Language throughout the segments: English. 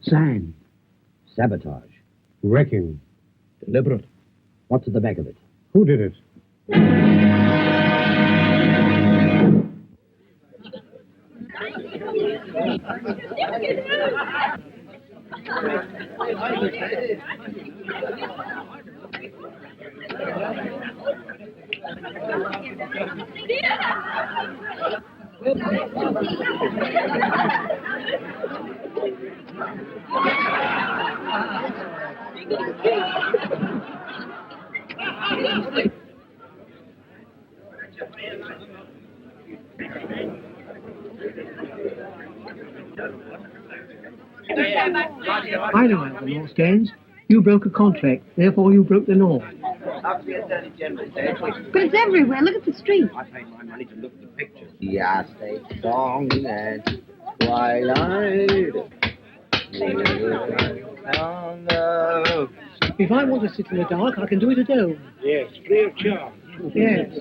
Sign. Sabotage. Wrecking. Deliberate. What's at the back of it? Who did it? I know how the law stands. You broke a contract, therefore you broke the law. But it's everywhere. Look at the street. I pay my money to look at the pictures. Yeah, stay strong and twilight. If I want to sit in the dark, I can do it at home. Yes, free of charge. Yes.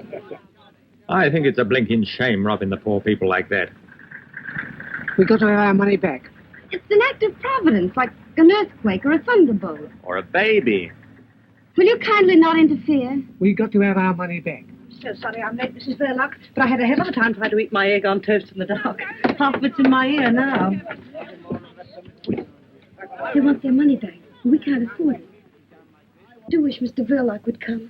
I think it's a blinking shame robbing the poor people like that. We got to have our money back. It's an act of providence, like an earthquake or a thunderbolt. Or a baby. Will you kindly not interfere? We got to have our money back. So sorry I'm late, Mrs. Verloc, but I had a hell of a time trying to eat my egg on toast in the dark. Half of it's in my ear now. They want their money back. We can't afford it. I do wish Mr. Verloc would come.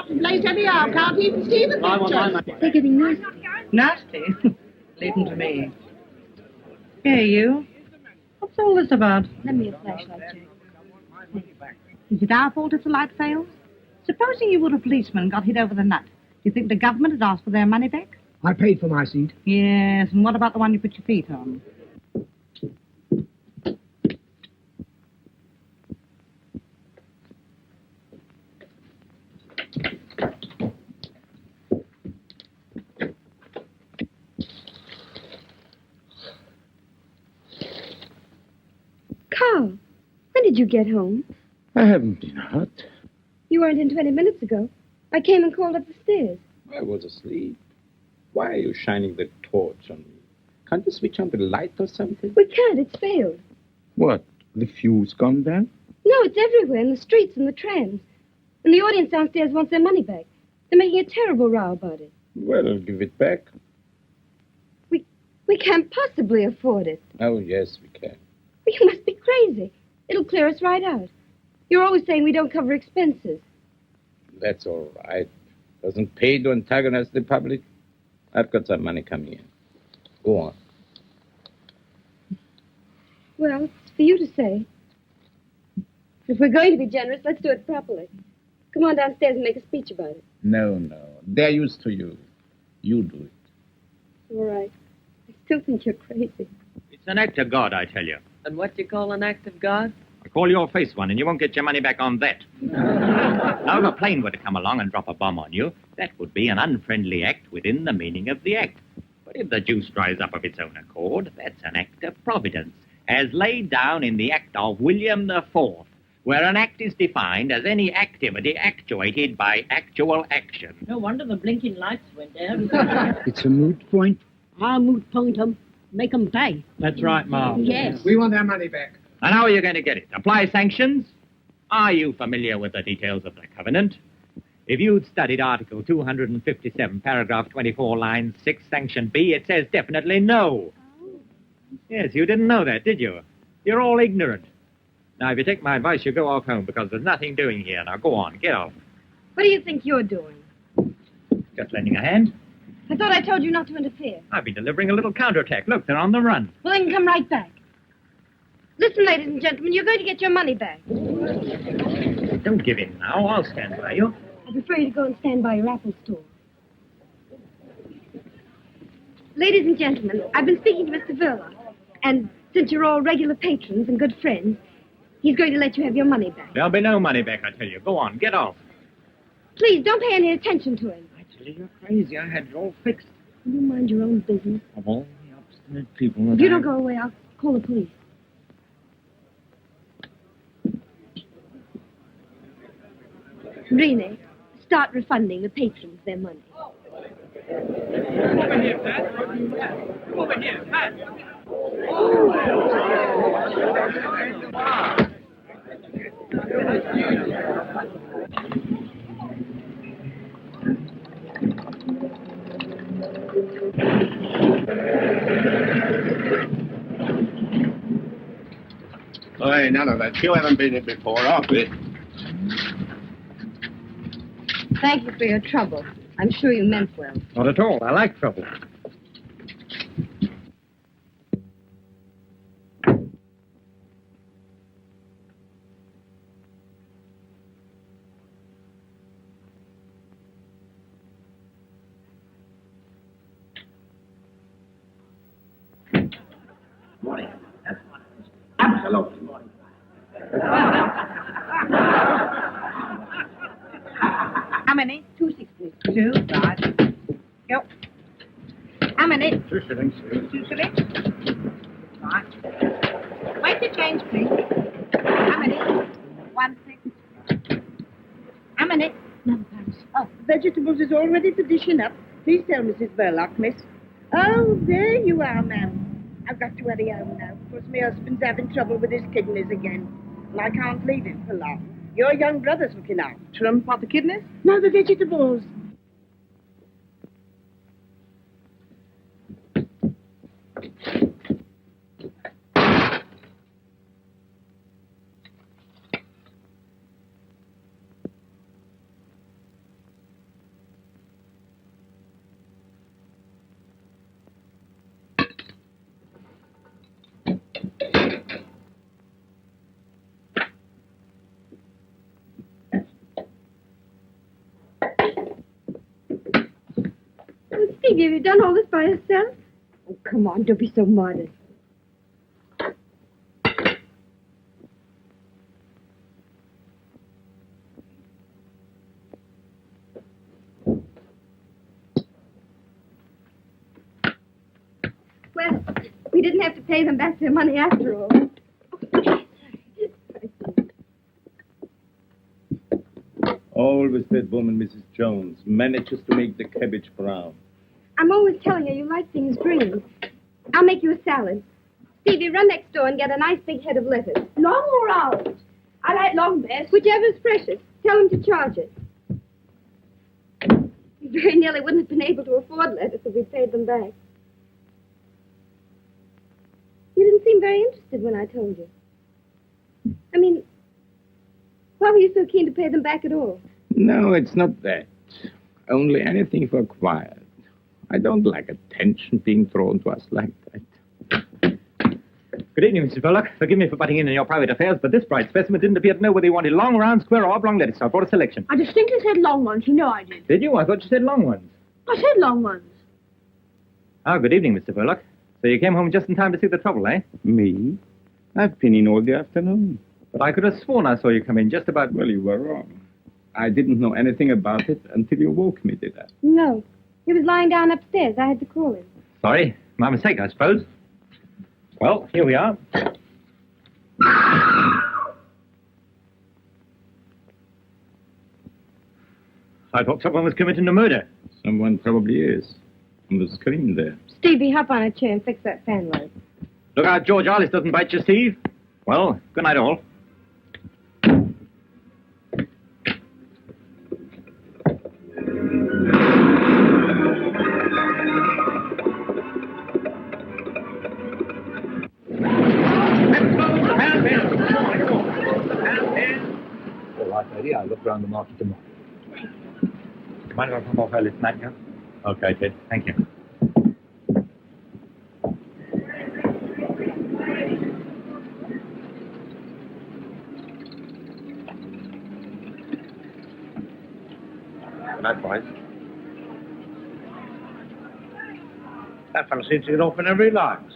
Late every hour, can't even see the pictures. They're getting nasty. Nasty? Leave them to me. Here, you. What's all this about? Lend me a flashlight, Jack. Is it our fault if the light fails? Supposing you were a policeman and got hit over the nut. Do you think the government would ask for their money back? I paid for my seat. Yes, and what about the one you put your feet on? Carl, when did you get home? I haven't been out. You weren't in 20 minutes ago. I came and called up the stairs. I was asleep. Why are you shining the torch on me? Can't you switch on the light or something? We can't. It's failed. What? The fuse gone down? No, it's everywhere, in the streets and the trams. And the audience downstairs wants their money back. They're making a terrible row about it. Well, I'll give it back. We can't possibly afford it. Oh, yes, we can. You must be crazy. It'll clear us right out. You're always saying we don't cover expenses. That's all right. Doesn't pay to antagonize the public. I've got some money coming in. Go on. Well, it's for you to say. If we're going to be generous, let's do it properly. Come on downstairs and make a speech about it. No. They're used to you. You do it. All right. I still think you're crazy. It's an act of God, I tell you. And what do you call an act of God? I call your face one, and you won't get your money back on that. Now, if a plane were to come along and drop a bomb on you, that would be an unfriendly act within the meaning of the act. But if the juice dries up of its own accord, that's an act of providence, as laid down in the Act of William IV, where an act is defined as any activity actuated by actual action. No wonder the blinking lights went out. It's a moot point. I'll moot point them. Make them pay. That's right, Mom. Yes. We want our money back. And how are you going to get it? Apply sanctions? Are you familiar with the details of the covenant? If you'd studied Article 257, paragraph 24, line 6, sanction B, it says definitely no. Yes, you didn't know that, did you? You're all ignorant. Now, if you take my advice, you go off home, because there's nothing doing here. Now, go on, get off. What do you think you're doing? Just lending a hand. I thought I told you not to interfere. I've been delivering a little counterattack. Look, they're on the run. Well, then come right back. Listen, ladies and gentlemen, you're going to get your money back. Don't give in now. I'll stand by you. I prefer you to go and stand by your Apple store. Ladies and gentlemen, I've been speaking to Mr. Verla, and since you're all regular patrons and good friends, he's going to let you have your money back. There'll be no money back, I tell you. Go on, get off. Please, don't pay any attention to him. I tell you, you're crazy. I had it all fixed. Will you mind your own business? Of all the obstinate people... If you don't go away, I'll call the police. Rene, start refunding the patrons their money. Over here, Pat. Over here, Pat. Hey, none of that. You haven't been here before, have you? Thank you for your trouble. I'm sure you meant well. Not at all. I like trouble. Morning. Absolutely morning. How many? 260. 2, right. Go. How many? 2 shillings. 2 shillings. Right. Wait to change, please. How many? 1 6. How many? £9. Oh, vegetables is all ready for dishing up. Please tell Mrs. Verloc, miss. Oh, there you are, ma'am. I've got to hurry home now, because my husband's having trouble with his kidneys again, and I can't leave him for long. Your young brother's looking after him. For the kidneys? No, the vegetables. Stevie, have you done all this by yourself? Oh, come on, don't be so modest. Well, we didn't have to pay them back their money after all. Always that woman, Mrs. Jones, manages to make the cabbage brown. I'm always telling you like things green. I'll make you a salad. Stevie, run next door and get a nice big head of lettuce. Long or round? I like long best. Whichever's freshest. Tell him to charge it. We very nearly wouldn't have been able to afford lettuce if we paid them back. You didn't seem very interested when I told you. I mean, why were you so keen to pay them back at all? No, it's not that. Only anything for quiet. I don't like attention being thrown to us like that. Good evening, Mrs. Verloc. Forgive me for butting in your private affairs, but this bright specimen didn't appear to know whether he wanted long, round, square, or oblong lettuce. So I brought a selection. I distinctly said long ones. You know I did. Did you? I thought you said long ones. I said long ones. Ah, good evening, Mr. Verloc. So you came home just in time to see the trouble, eh? Me? I've been in all the afternoon. But I could have sworn I saw you come in just about... Well, you were wrong. I didn't know anything about it until you woke me, did I? No. He was lying down upstairs. I had to call him. Sorry. My mistake, I suppose. Well, here we are. I thought someone was committing a murder. Someone probably is. On the screen there. Stevie, hop on a chair and fix that fan light. Look out, George Arliss doesn't bite you, Steve. Well, good night, all. All right, lady, I'll look round the market tomorrow. Mind if I come off her list, Matt? Okay, Ted. Thank you. Night, boys. That fellow seems to get off whenever he likes.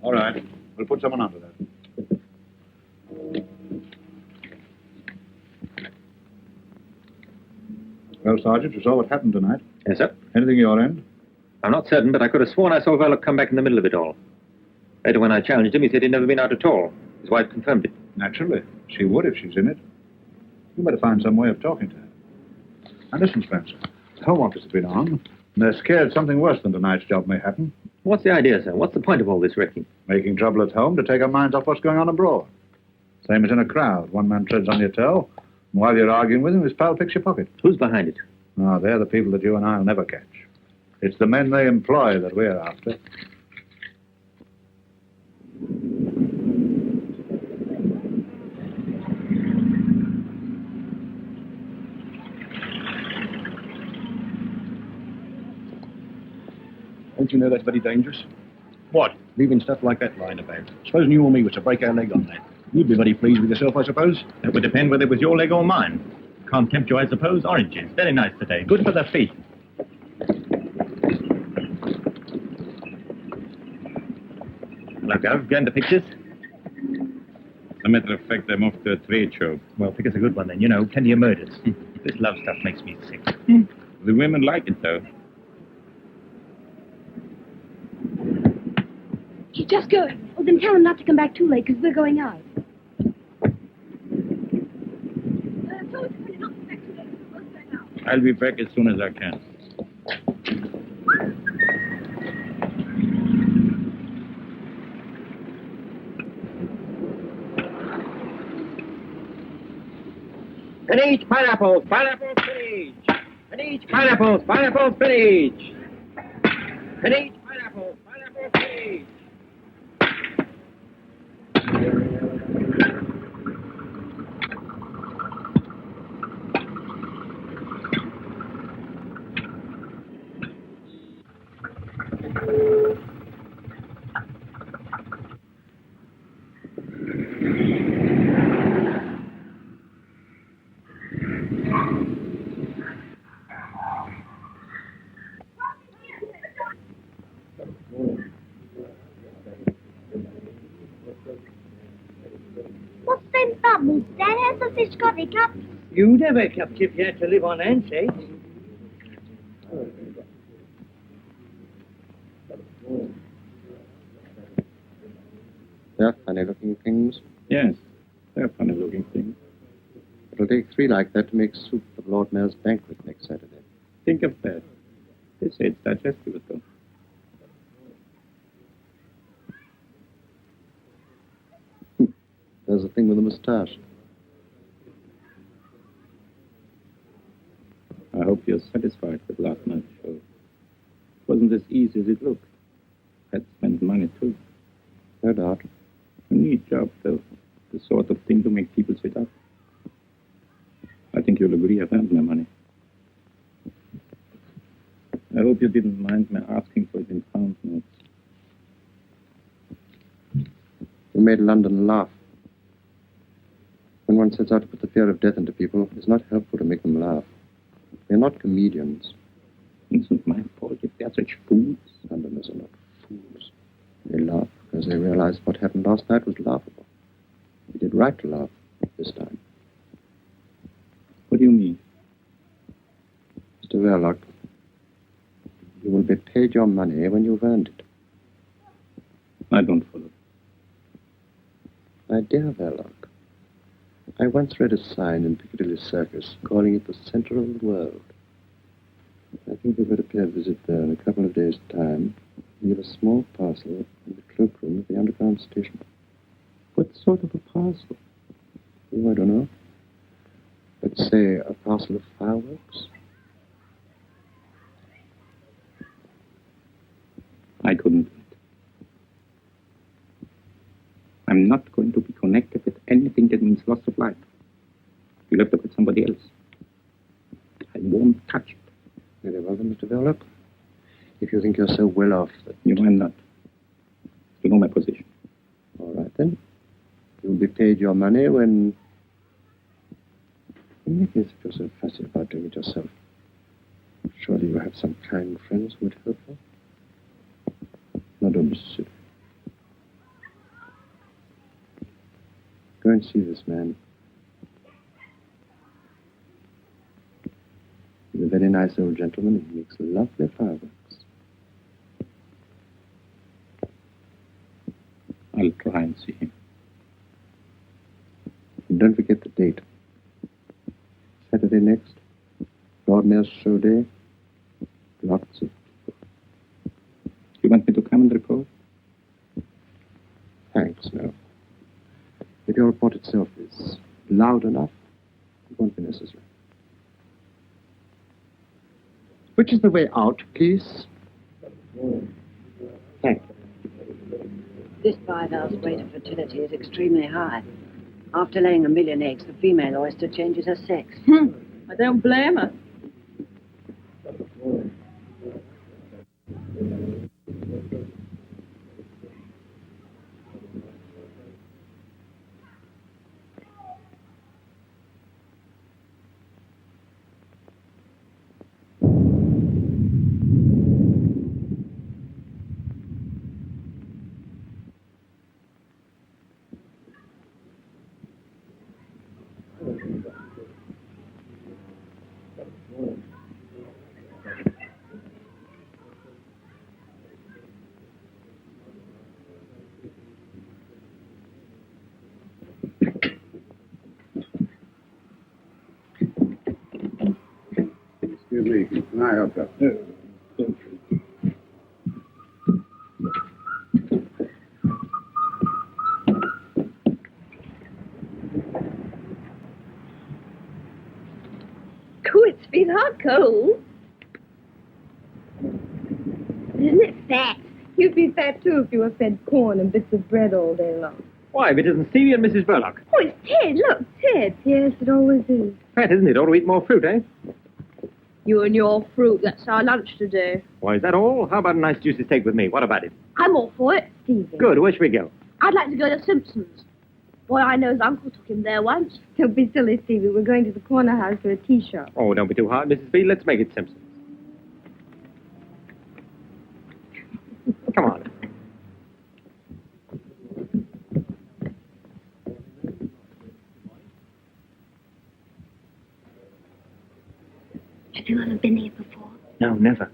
All right. We'll put someone under that. Well, Sergeant, you saw what happened tonight. Yes, sir. Anything your end? I'm not certain, but I could have sworn I saw Verloc come back in the middle of it all. Later, when I challenged him, he said he'd never been out at all. His wife confirmed it. Naturally. She would if she's in it. You better find some way of talking to her. Now, listen, Spencer. The Home Office has been on, and they're scared something worse than tonight's job may happen. What's the idea, sir? What's the point of all this wrecking? Making trouble at home to take our minds off what's going on abroad. Same as in a crowd. One man treads on your toe, and while you're arguing with him, his pal picks your pocket. Who's behind it? Oh, they're the people that you and I'll never catch. It's the men they employ that we're after. Don't you know that's very dangerous? What? Leaving stuff like that lying about. Supposing you or me was to break our leg on that. You'd be very pleased with yourself, I suppose. That would depend whether it was your leg or mine. Can't tempt you, I suppose. Oranges. Very nice today. Good for the feet. Hello, Gov. Going to pictures? As a matter of fact, I'm off to a trade show. Well, pick us a good one then. You know, plenty of murders. This love stuff makes me sick. The women like it, though. He's just going. Oh, then tell him not to come back too late, because we're going out. I'll be back as soon as I can. Spinach, pineapples, pineapples, spinach. Spinach, pineapples, pineapples, spinach. Spinach, pineapples, pineapples, spinach. What's them bubbles? Dad has the fish got their cups. You never kept if you had to live on handshakes. They're funny-looking things. Yes, they're funny-looking things. It'll take 3 like that to make soup for the Lord Mayor's banquet next Saturday. Think of that. They say it's digestible, though. There's the thing with the moustache. I hope you're satisfied with last night's show. It wasn't as easy as it looked. I had spent money, too. No doubt. A neat job, though. The sort of thing to make people sit up. I think you'll agree I've earned my money. I hope you didn't mind my asking for it in pound notes. You made London laugh. When one sets out to put the fear of death into people, it's not helpful to make them laugh. They're not comedians. It isn't my fault if they're such fools. Londoners are not fools. They laugh because they realize what happened last night was laughable. You did right to laugh this time. What do you mean? Mr. Verloc, you will be paid your money when you've earned it. I don't follow. My dear Verloc, I once read a sign in Piccadilly Circus calling it the center of the world. I think we better pay a visit there in a couple of days' time. Leave a small parcel in the cloakroom at the underground station. What sort of a parcel? Oh, I don't know. Let's say a parcel of fireworks. I couldn't do it. I'm not going to be connected with anything that means loss of life. You'll have to get somebody else. I won't touch it. Very well, then, Mr. Verloc. If you think you're so well off that... You know I'm not. You know my position. All right, then. You'll be paid your money when... Maybe if you're so fussy about doing it yourself. Surely you have some kind friends who would help you. Now, don't be silly. Go and see this man. He's a very nice old gentleman and he makes lovely fireworks. I'll try and see him. And don't forget the date. Saturday next. Lord Mayor's show day. Lots of people. You want me to come and report? Thanks, no. If your report itself is loud enough, it won't be necessary. Which is the way out, please? Thank you. This bivalve's rate of fertility is extremely high. After laying 1 million eggs, the female oyster changes her sex. I don't blame her. Excuse me, can I help you? Good, sweetheart, cold. Isn't it fat? You'd be fat, too, if you were fed corn and bits of bread all day long. Why, but isn't Stevie and Mrs. Verloc? Oh, it's Ted. Look, Ted. Yes, it always is. Fat, isn't it? Ought to eat more fruit, eh? You and your fruit, that's our lunch today. Why, is that all? How about a nice juicy steak with me? What about it? I'm all for it. Stevie. Good, where should we go? I'd like to go to Simpson's. Boy, I know his uncle took him there once. Don't be silly, Stevie. We're going to the corner house for a tea shop. Oh, don't be too hard, Mrs. B. Let's make it Simpsons. Come on. Have you ever been here before? No, never.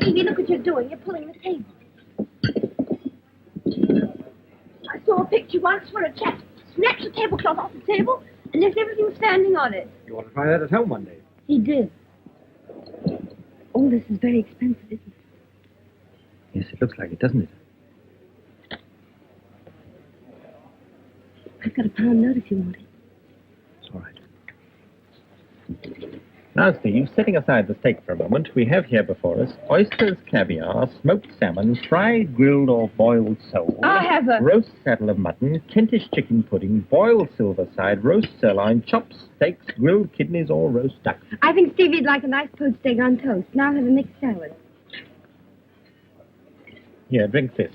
Stevie, look what you're doing. You're pulling the table. I saw a picture once where a chap snatched the tablecloth off the table, and left everything standing on it. You ought to try that at home one day. He did. All this is very expensive, isn't it? Yes, it looks like it, doesn't it? I've got a pound note if you want it. It's all right. Now, Steve, setting aside the steak for a moment, we have here before us oysters, caviar, smoked salmon, fried, grilled or boiled sole. I'll have a... roast saddle of mutton, Kentish chicken pudding, boiled silver side, roast sirloin, chopped steaks, grilled kidneys or roast duck. I think Stevie'd like a nice poached egg on toast. Now I'll have a mixed salad. Here, drink this.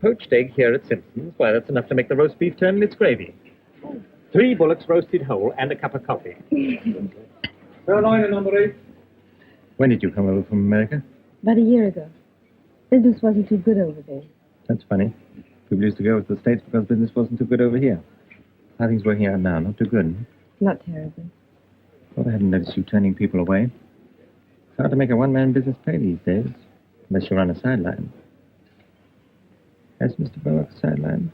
Poached egg here at Simpson's. Why, that's enough to make the roast beef turn in its gravy. 3 bullocks roasted whole and a cup of coffee. Sirloin number 8. When did you come over from America? About a year ago. Business wasn't too good over there. That's funny. People used to go to the States because business wasn't too good over here. How are things working out now? Not too good. Not terribly. Thought I hadn't noticed you turning people away. It's hard to make a one-man business pay these days, unless you run a sideline. Has Mr. Bullock a sideline?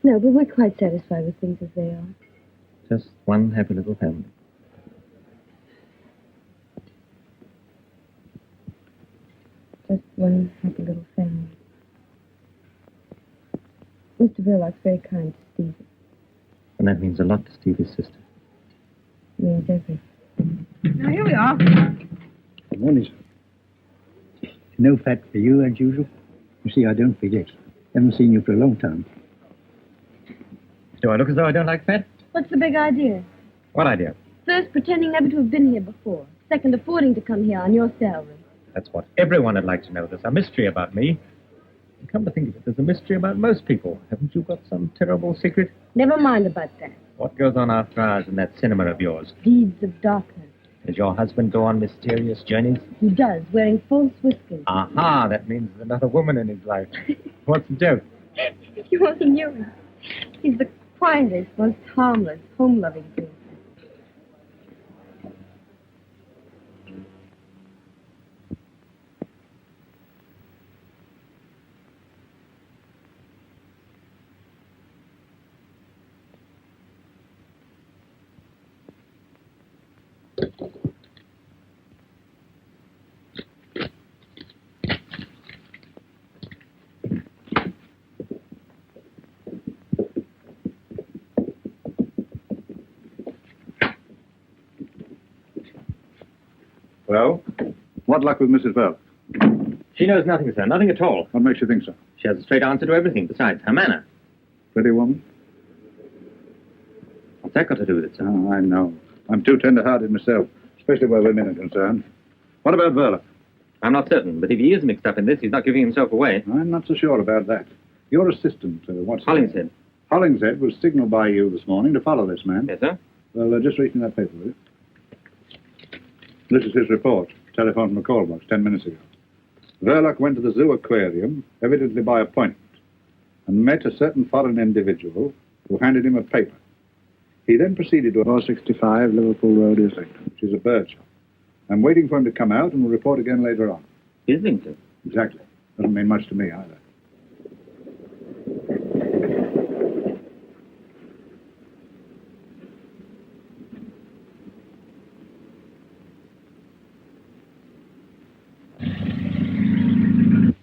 No, but we're quite satisfied with things as they are. Just one happy little family. Just one happy little family. Mr. Verlock's very kind to Stevie. And that means a lot to Stevie's sister. It means everything. Now, here we are. Good morning, sir. No fat for you, as usual. You see, I don't forget. Haven't seen you for a long time. Do I look as though I don't like fat? What's the big idea? What idea? First, pretending never to have been here before. Second, affording to come here on your salary. That's what everyone would like to know. There's a mystery about me. And come to think of it, there's a mystery about most people. Haven't you got some terrible secret? Never mind about that. What goes on after hours in that cinema of yours? Deeds of darkness. Does your husband go on mysterious journeys? He does, wearing false whiskers. Aha, that means there's another woman in his life. What's the joke? You only knew him. He's the quietest, most harmless, home-loving person. Well, what luck with Mrs. Verlock? She knows nothing, sir. Nothing at all. What makes you think so? She has a straight answer to everything, besides her manner. Pretty woman? What's that got to do with it, sir? Oh, I know. I'm too tender-hearted myself, especially where women are concerned. What about Verlock? I'm not certain, but if he is mixed up in this, he's not giving himself away. I'm not so sure about that. Your assistant, what's his Hollingshead. name? Hollingshead was signaled by you this morning to follow this man. Yes, sir? Well, just reading that paper, will you? This is his report, telephone from a call box 10 minutes ago. Verlock went to the zoo aquarium, evidently by appointment, and met a certain foreign individual who handed him a paper. He then proceeded to 465 Liverpool Road, Islington, which is a bird shop. I'm waiting for him to come out and will report again later on. Islington? Exactly. Doesn't mean much to me either.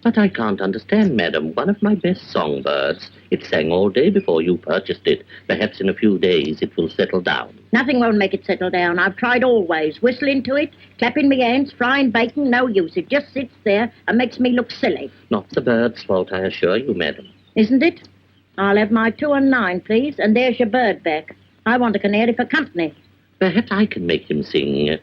But I can't understand, madam. One of my best songbirds. It sang all day before you purchased it. Perhaps in a few days it will settle down. Nothing won't make it settle down. I've tried always. Whistling to it, clapping my hands, frying bacon, no use. It just sits there and makes me look silly. Not the bird's fault, I assure you, madam. Isn't it? I'll have my 2 and 9, please, and there's your bird back. I want a canary for company. Perhaps I can make him sing.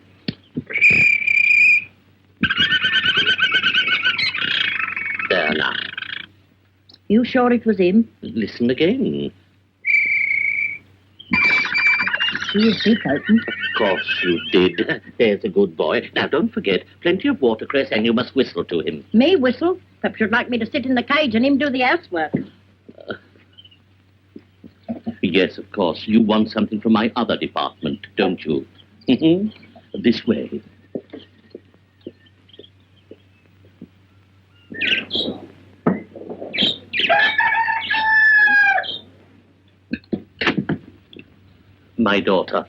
There now. You sure it was him? Listen again. See his beak open? Of course you did. There's a good boy. Now, don't forget, plenty of watercress, and you must whistle to him. Me whistle? Perhaps you'd like me to sit in the cage and him do the housework. Yes, of course. You want something from my other department, don't you? This way. My daughter.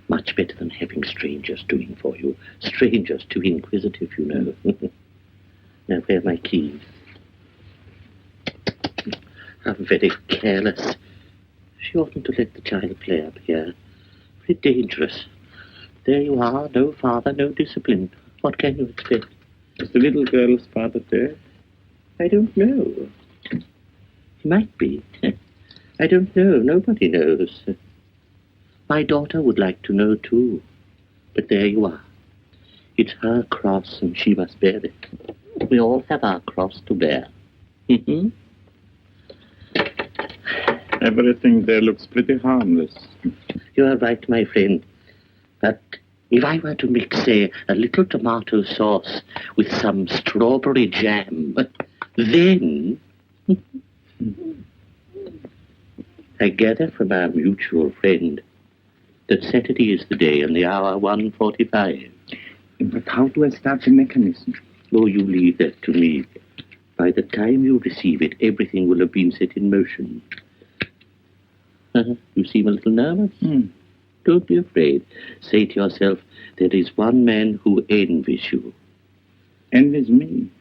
Much better than having strangers doing for you. Strangers too inquisitive, you know. Now, where are my keys? I'm very careless. She oughtn't to let the child play up here. Very dangerous. There you are, no father, no discipline. What can you expect? Is the little girl's father dead? I don't know. He might be. I don't know. Nobody knows. My daughter would like to know, too. But there you are. It's her cross, and she must bear it. We all have our cross to bear. Everything there looks pretty harmless. You are right, my friend. But if I were to mix, say, a little tomato sauce with some strawberry jam, then... I gather from our mutual friend that Saturday is the day and the hour 1:45. But how do I start the mechanism? Oh, you leave that to me. By the time you receive it, everything will have been set in motion. You seem a little nervous. Don't be afraid. Say to yourself, there is one man who envies you. Envies me?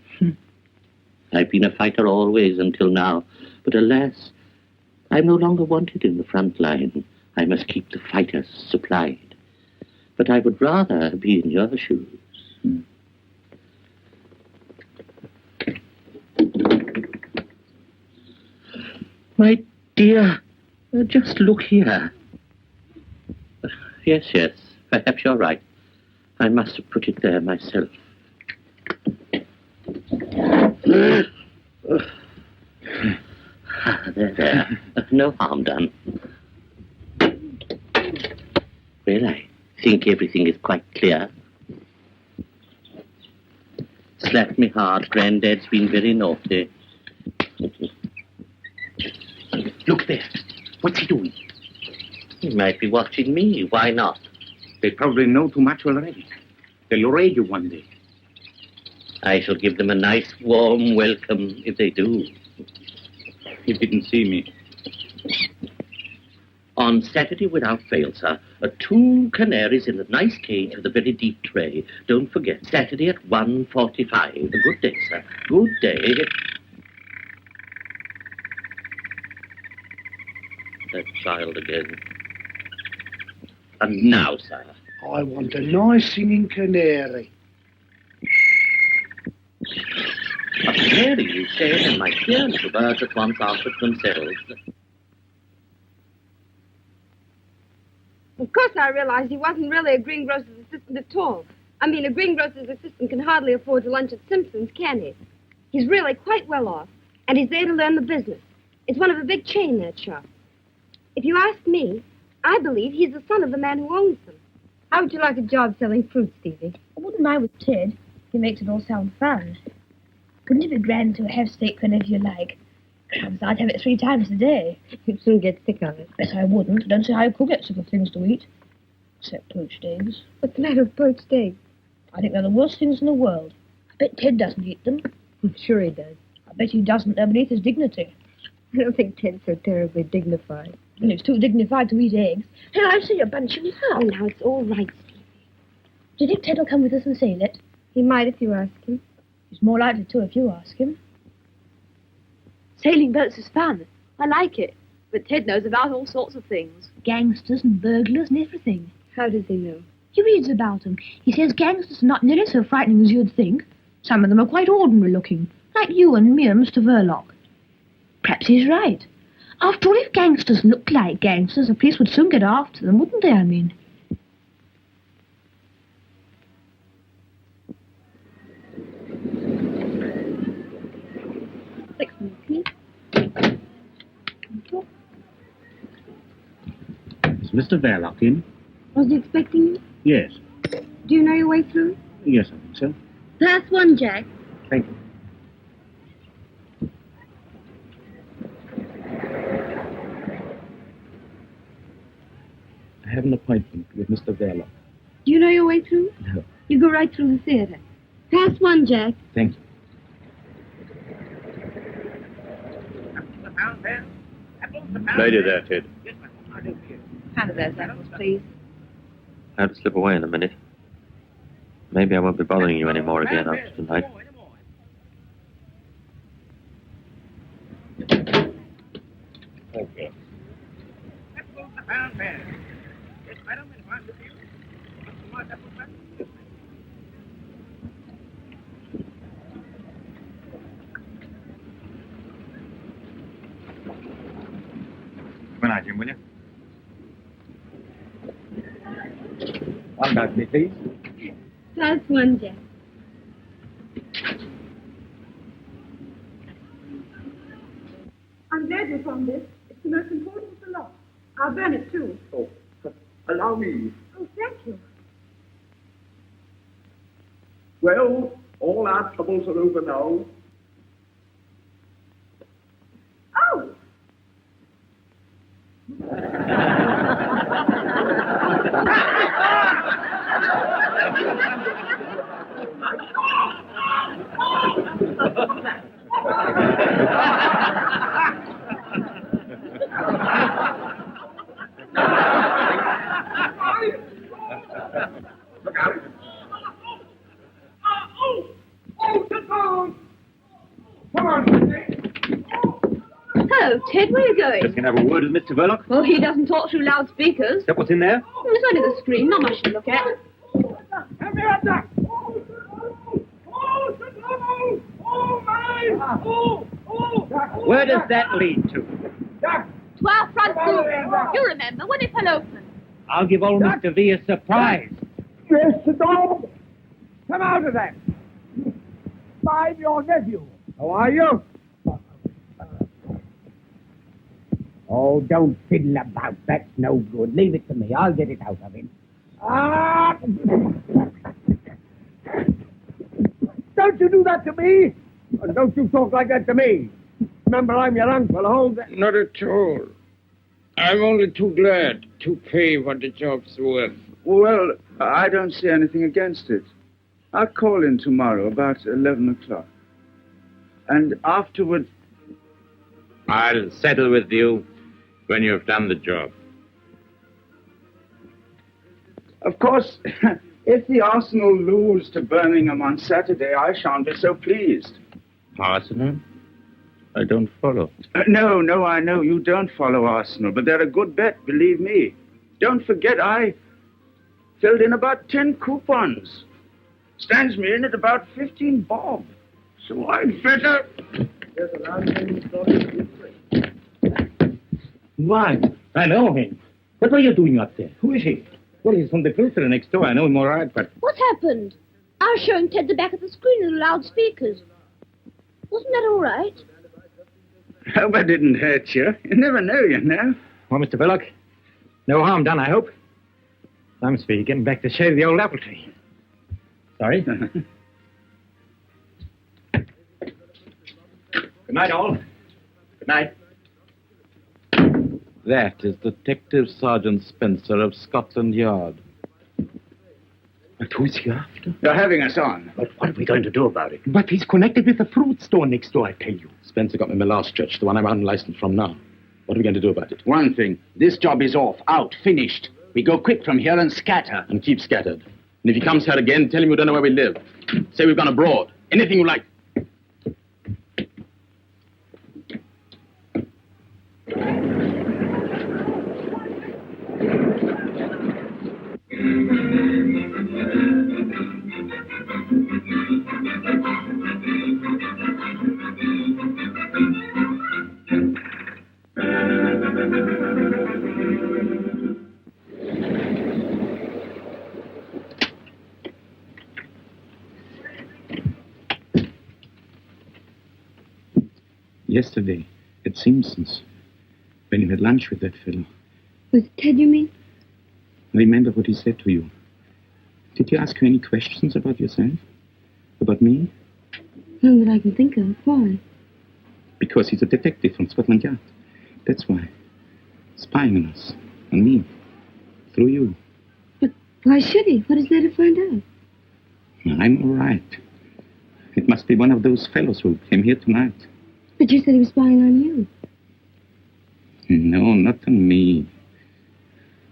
I've been a fighter always until now, but alas, I'm no longer wanted in the front line. I must keep the fighters supplied. But I would rather be in your shoes. My dear, just look here. Yes, perhaps you're right. I must have put it there myself. There. No harm done. Well, I think everything is quite clear. Slap me hard. Granddad's been very naughty. Look there. What's he doing? He might be watching me. Why not? They probably know too much already. They'll raid you one day. I shall give them a nice, warm welcome if they do. He didn't see me. On Saturday, without fail, sir, 2 canaries in a nice cage with a very deep tray. Don't forget, Saturday at 1:45. Good day, sir. Good day. That child again. And now, sir. I want a nice singing canary. A canary, you said, and my dear little birds at once answered themselves. Of course I realized he wasn't really a greengrocer's assistant at all. I mean, a greengrocer's assistant can hardly afford to lunch at Simpson's, can he? He's really quite well off, and he's there to learn the business. It's one of a big chain, that shop. If you ask me, I believe he's the son of the man who owns them. How would you like a job selling fruit, Stevie? I wouldn't mind with Ted. He makes it all sound fun. Wouldn't it be grand to have steak whenever you like? Crumbs, I'd have it 3 times a day. You'd soon get sick of it. Yes, I wouldn't. I don't see how you could get sick of things to eat. Except poached eggs. What's the matter with poached eggs? I think they're the worst things in the world. I bet Ted doesn't eat them. I'm sure he does. I bet he doesn't. They're beneath his dignity. I don't think Ted's so terribly dignified. Well, he's too dignified to eat eggs. Hey, I see you're bunching it up. Oh, now, it's all right, Stevie. Do you think Ted will come with us and sail it? He might if you ask him. He's more likely to if you ask him. Sailing boats is fun. I like it. But Ted knows about all sorts of things. Gangsters and burglars and everything. How does he know? He reads about them. He says gangsters are not nearly so frightening as you'd think. Some of them are quite ordinary looking, like you and me and Mr. Verloc. Perhaps he's right. After all, if gangsters looked like gangsters, the police would soon get after them, wouldn't they, I mean? Is Mr. Verloc in? Was he expecting you? Yes. Do you know your way through? Yes, I think so. Pass 1, Jack. Thank you. I have an appointment with Mr. Verloc. Do you know your way through? No. You go right through the theater. Pass 1, Jack. Thank you. Lady there, Ted. Hand of those apples, please. I have to slip away in a minute. Maybe I won't be bothering you anymore again after tonight. Okay. Good night, Jim, will you? One balcony, please. Plus one, Jack. I'm glad you found this. It's the most important of the lot. I'll burn it too. Oh, allow me. Oh, thank you. Well, all our troubles are over now. Oh! Look out. Oh, sit down. Come on, Sidney. Hello, Ted, where are you going? Just going to have a word with Mr. Verloc. Well, he doesn't talk through loudspeakers. Is that what's in there? Well, it's only the screen, not much to look at. Have me up there. Oh, sit down. Oh, my. Oh. Where does that lead to? To our front door. You remember, when it fell open. I'll give old Mr. V a surprise. Yes, sit down. Come out of that. I'm your nephew. How are you? Oh, don't fiddle about. That's no good. Leave it to me. I'll get it out of him. Ah! Don't you do that to me? And don't you talk like that to me. Remember, I'm your uncle. Hold that. Not at all. I'm only too glad to pay what the job's worth. Well, I don't see anything against it. I'll call in tomorrow about 11 o'clock. And afterward... I'll settle with you when you've done the job. Of course, if the Arsenal lose to Birmingham on Saturday, I shan't be so pleased. Arsenal? I don't follow. No, I know you don't follow Arsenal, but they're a good bet, believe me. Don't forget, I filled in about 10 coupons. Stands me in at about 15 bob. So I'd better... Right. I know him. What were you doing up there? Who is he? Well, he's from the filter next door. I know him all right, but... What happened? I was showing Ted the back of the screen with the loudspeakers. Wasn't that all right? Hope I didn't hurt you. You never know, you know. Well, Mr. Verloc, no harm done, I hope. I must be getting back to shade the old apple tree. Sorry. Good night, all. Good night. That is Detective Sergeant Spencer of Scotland Yard. But who's he after? They're having us on. But what are we going to do about it? But he's connected with the fruit store next door, I tell you. Spencer got me my last stretch, the one I'm unlicensed from now. What are we going to do about it? One thing. This job is off. Out. Finished. We go quick from here and scatter. And keep scattered. And if he comes here again, tell him we don't know where we live. Say we've gone abroad. Anything you like. Yesterday, at Simpson's, when you had lunch with that fellow. With Ted, you mean? Remember what he said to you. Did he ask you any questions about yourself? About me? None that I can think of. Why? Because he's a detective from Scotland Yard. That's why. Spying on us. On me. Through you. But why should he? What is there to find out? I'm all right. It must be one of those fellows who came here tonight. But you said he was spying on you. No, not on me.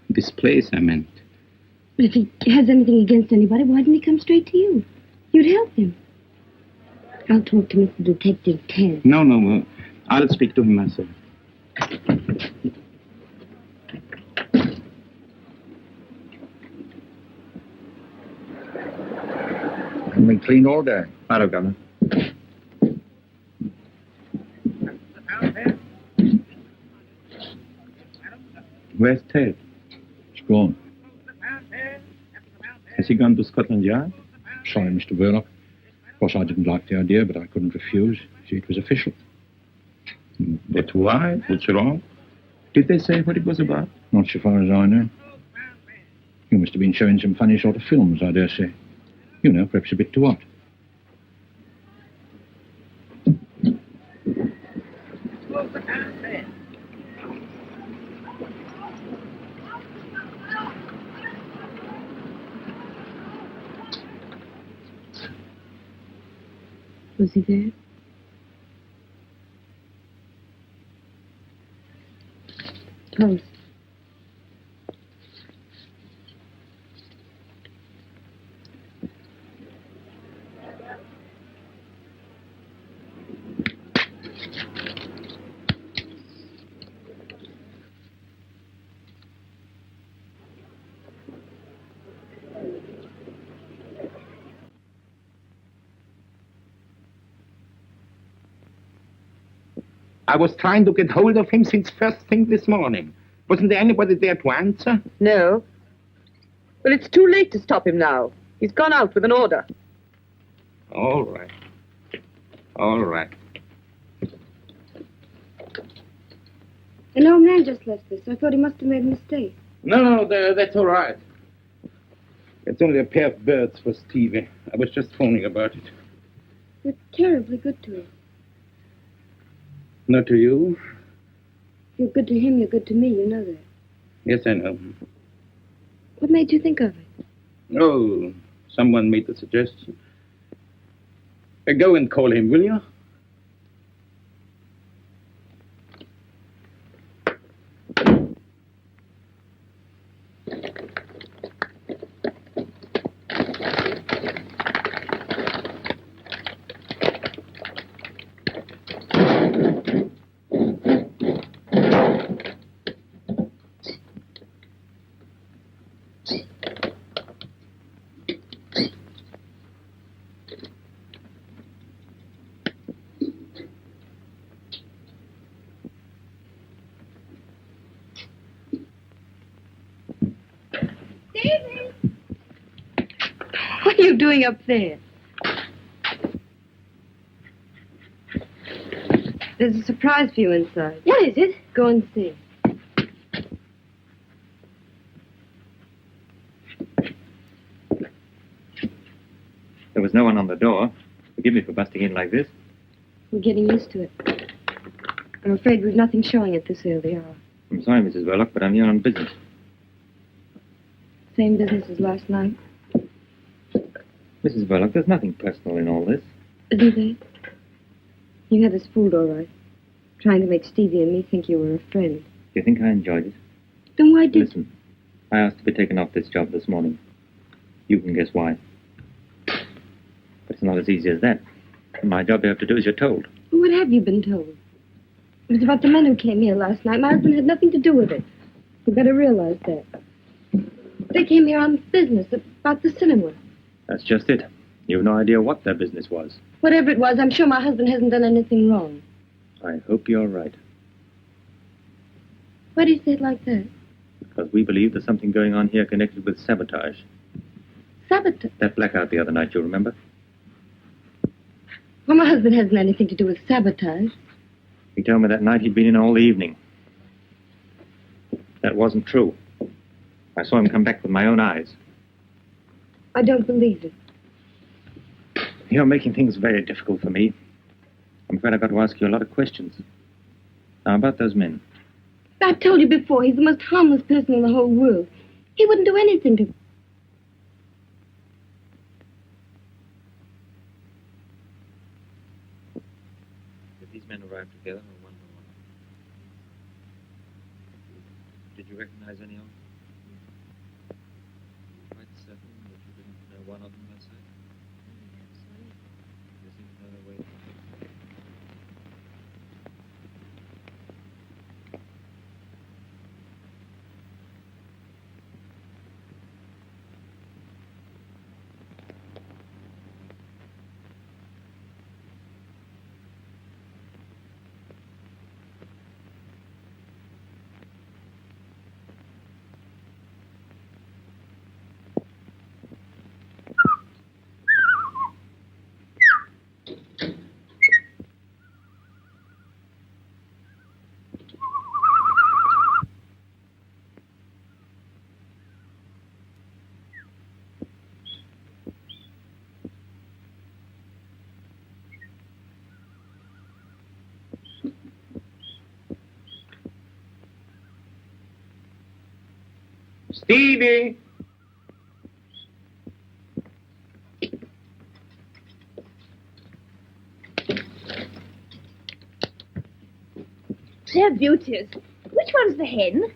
This place, I meant. But if he has anything against anybody, why didn't he come straight to you? You'd help him. I'll talk to Mr. Detective Ted. No, I'll speak to him myself. Can we clean all day? Hello, Governor. Where's Ted? It's gone. Has he gone to Scotland Yard? Sorry, Mr. Verloc. Of course, I didn't like the idea, but I couldn't refuse. See, it was official. But why? What's wrong? Did they say what it was about? Not so far as I know. You must have been showing some funny sort of films, I dare say. You know, perhaps a bit too hot. Was he there? Toast. I was trying to get hold of him since first thing this morning. Wasn't there anybody there to answer? No. Well, it's too late to stop him now. He's gone out with an order. All right. All right. An old man just left us. I thought he must have made a mistake. No, that's all right. It's only a pair of birds for Stevie. I was just phoning about it. You're terribly good to him. Not to you? If you're good to him, you're good to me. You know that. Yes, I know. What made you think of it? Oh, someone made the suggestion. Go and call him, will you? What are you doing up there? There's a surprise for you inside. What is it? Go and see. There was no one on the door. Forgive me for busting in like this. We're getting used to it. I'm afraid we've nothing showing at this early hour. I'm sorry, Mrs. Verloc, but I'm here on business. Same business as last night. Mrs. Verloc, there's nothing personal in all this. Isn't there? You had us fooled, all right. Trying to make Stevie and me think you were a friend. Do you think I enjoyed it? Then why did... Listen, I asked to be taken off this job this morning. You can guess why. But it's not as easy as that. My job you have to do as you're told. What have you been told? It was about the men who came here last night. My husband had nothing to do with it. You better realize that. They came here on business about the cinema. That's just it. You've no idea what their business was. Whatever it was, I'm sure my husband hasn't done anything wrong. I hope you're right. Why do you say it like that? Because we believe there's something going on here connected with sabotage. Sabotage? That blackout the other night, you remember? Well, my husband hasn't anything to do with sabotage. He told me that night he'd been in all the evening. That wasn't true. I saw him come back with my own eyes. I don't believe it. You're making things very difficult for me. I'm afraid I've got to ask you a lot of questions. Now, about those men. I've told you before, he's the most harmless person in the whole world. He wouldn't do anything to... Did these men arrive together or one by one? Did you recognize any of them? Quite certain that you didn't know one of them, I say? You seem to know their way. Stevie! They're beauties. Which one's the hen?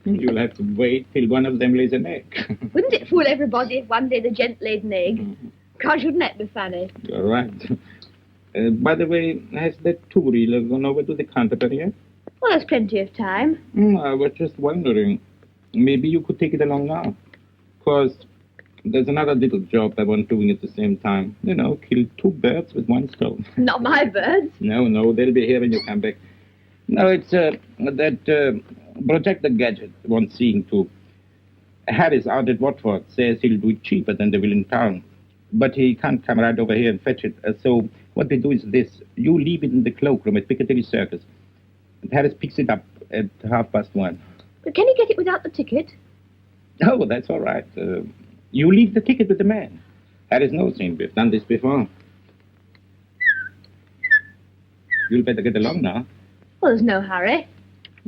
You'll have to wait till one of them lays an egg. Wouldn't it fool everybody if one day the gent laid an egg? Gosh, wouldn't that be funny? You're right. By the way, has that two-reeler gone over to the Canterbury yet? Well, there's plenty of time. I was just wondering. Maybe you could take it along now. Because there's another little job I want doing at the same time. You know, kill two birds with one stone. Not my birds. No, they'll be here when you come back. No, it's that projector gadget wants seeing to. Harris out at Watford says he'll do it cheaper than they will in town. But he can't come right over here and fetch it. So what we do is this. You leave it in the cloakroom at Piccadilly Circus. Harris picks it up at 1:30. But can you get it without the ticket? Oh, that's all right. You leave the ticket with the man. Harris knows him. We've done this before. You'll better get along now. Well, there's no hurry.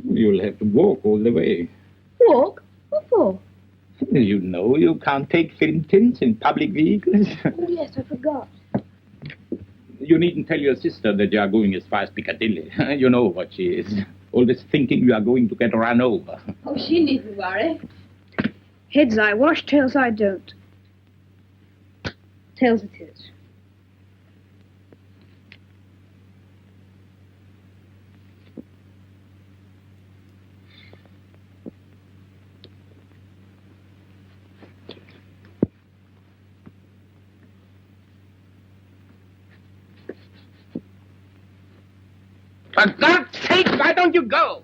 You'll have to walk all the way. Walk? What for? You know you can't take film tints in public vehicles. Oh, yes, I forgot. You needn't tell your sister that you are going as far as Piccadilly. You know what she is. Always thinking you are going to get run over. Oh, she needn't worry. Heads I wash, tails I don't. Tails it is. For God's sake, why don't you go?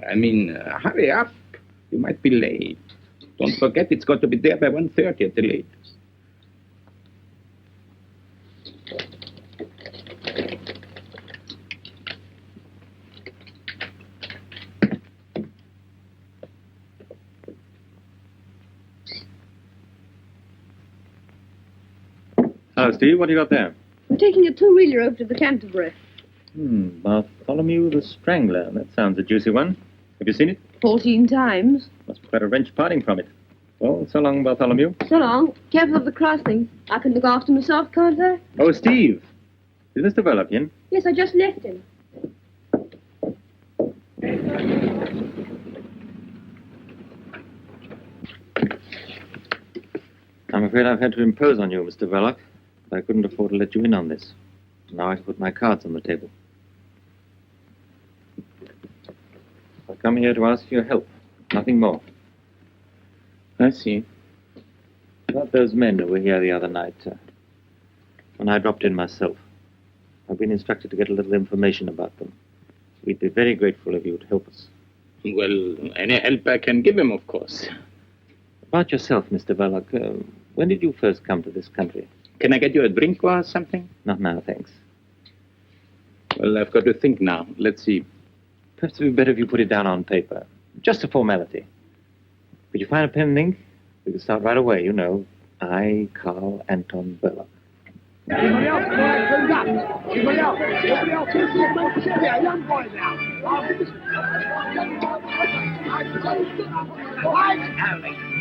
I mean, hurry up. You might be late. Don't forget it's got to be there by 1:30 at the latest. Hello, Steve. What do you got there? I'm taking a two-reeler over to the Canterbury. Bartholomew the Strangler. That sounds a juicy one. Have you seen it? 14 times. Must be quite a wrench parting from it. Well, so long, Bartholomew. So long. Careful of the crossing. I can look after myself, can't I? Oh, Steve. Is Mr. Verloc in? Yes, I just left him. I'm afraid I've had to impose on you, Mr. Verloc. But I couldn't afford to let you in on this. Now I can put my cards on the table. I've come here to ask for your help. Nothing more. I see. About those men who were here the other night, when I dropped in myself. I've been instructed to get a little information about them. We'd be very grateful if you would help us. Well, any help I can give him, of course. About yourself, Mr. Verloc, when did you first come to this country? Can I get you a drink or something? Not now, thanks. Well, I've got to think now. Let's see. Perhaps it would be better if you put it down on paper. Just a formality. Could you find a pen and ink? We can start right away, you know. I, Carl Anton Verloc. Everybody else, turns up. Everybody else. Everybody else. Yeah, young boy now. Now, ladies and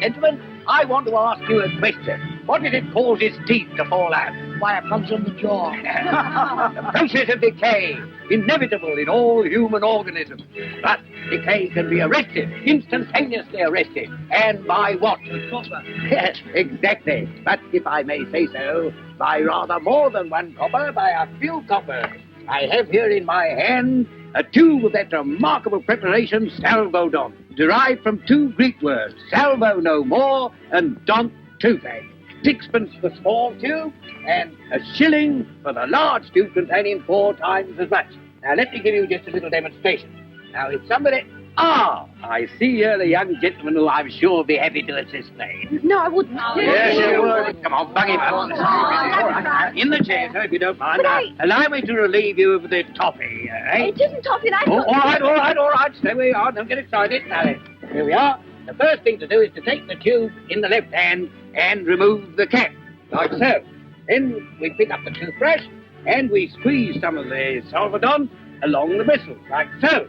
gentlemen, I want to ask you a question. What did it cause his teeth to fall out? Why, it comes from the jaw. The process of decay, inevitable in all human organisms. But decay can be arrested, instantaneously arrested. And by what? Copper. Yes, exactly. But if I may say so, by rather more than one copper, by a few coppers. I have here in my hand a tube of that remarkable preparation, salvodon, derived from two Greek words, salvo no more and don't toothache. 6pence for the small tube and a shilling for the large tube containing 4 times as much. Now let me give you just a little demonstration. Now if somebody... Ah, I see here the young gentleman who I'm sure will be happy to assist me. No, I wouldn't. Yes, you would. Come on, bung him up. In the chair, sir, if you don't mind. Now, allow me to relieve you of the toffee, eh? It isn't toffee, I Oh, thought... all right. Stay where you are. Don't get excited. Now then, here we are. The first thing to do is to take the tube in the left hand and remove the cap, like so. Then we pick up the toothbrush and we squeeze some of the salvodon along the bristles, like so.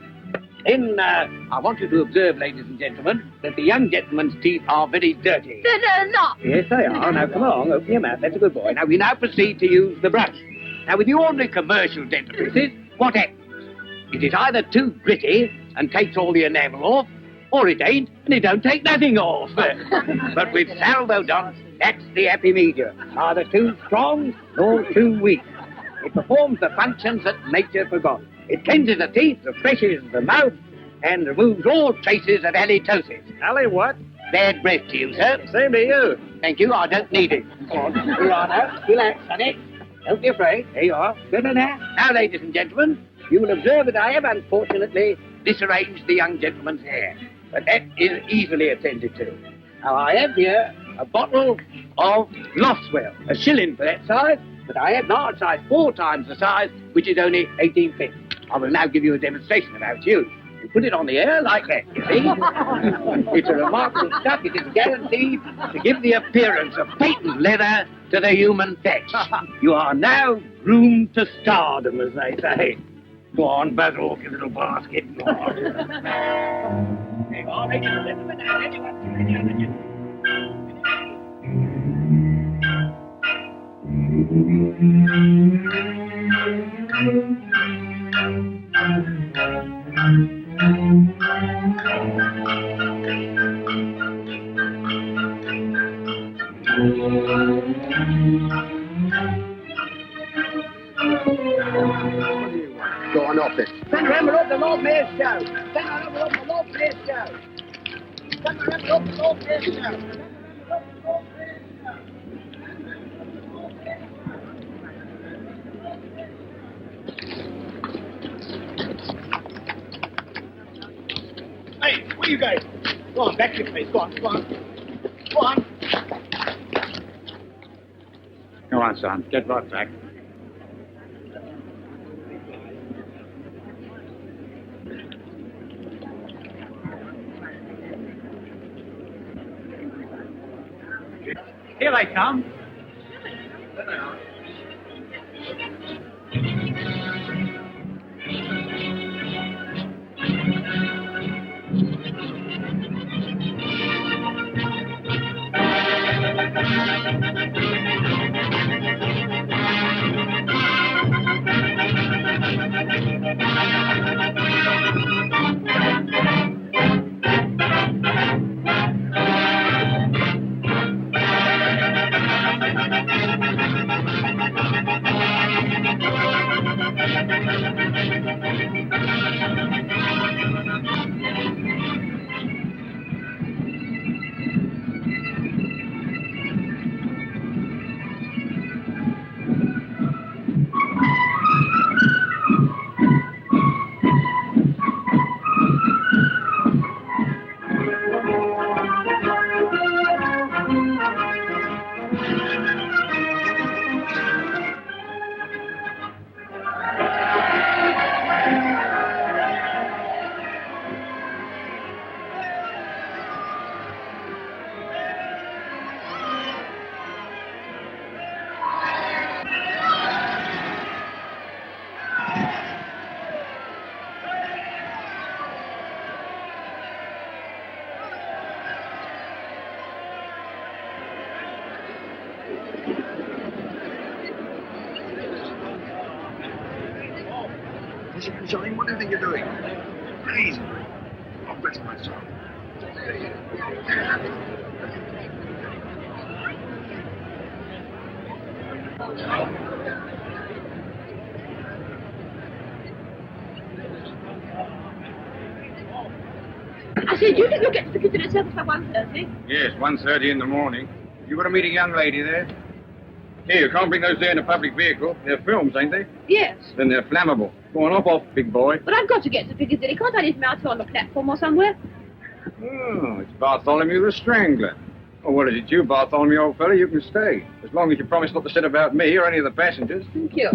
Then I want you to observe, ladies and gentlemen, that the young gentleman's teeth are very dirty. They're not. Yes, they are. Now, come along, open your mouth. That's a good boy. Now, we now proceed to use the brush. Now, with the ordinary commercial dentifrices, what happens? It is either too gritty and takes all the enamel off, or it ain't and it don't take nothing off. But with salvodon, that's the happy medium. Neither too strong nor too weak. It performs the functions that nature forgot. It cleanses the teeth, refreshes the mouth, and removes all traces of halitosis. Ali, what? Bad breath to you, sir. Same to you. Thank you, I don't need it. Come on, here you are now. Relax, sonny. Don't be afraid. There you are. Better now. Now, ladies and gentlemen, you will observe that I have unfortunately disarranged the young gentleman's hair. But that is easily attended to. Now, I have here a bottle of Loswell, a shilling for that size, but I have large size 4 times the size, which is only 18p. I will now give you a demonstration of how it's used. You put it on the air like that, you see? It's a remarkable stuff. It is guaranteed to give the appearance of patent leather to the human fetch. You are now groomed to stardom, as they say. Go on, buzz off your little basket. Go on. There you are, ladies and gentlemen. Now, Go on off it. Send her up the Lord Mayor's show. Send her up the Lord Mayor's show. Send her up the Lord Mayor's show. Hey, where you going? Go on, back to your place. Go on. Go on. Go on, son. Get right back. Here they come. Johnny, what do you think you're doing? Please. Oh, bless my soul. I said, you think you'll get to the Piccadilly Circus by 1:30? Yes, 1:30 in the morning. You got to meet a young lady there? Here, you can't bring those there in a public vehicle. They're films, ain't they? Yes. Then they're flammable. Go on, off, big boy. But I've got to get to Piccadilly. Can't I leave them out here on the platform or somewhere? Oh, it's Bartholomew the Strangler. Oh, what is it, you, Bartholomew, old fella? You can stay. As long as you promise not to sit about me or any of the passengers. Thank you.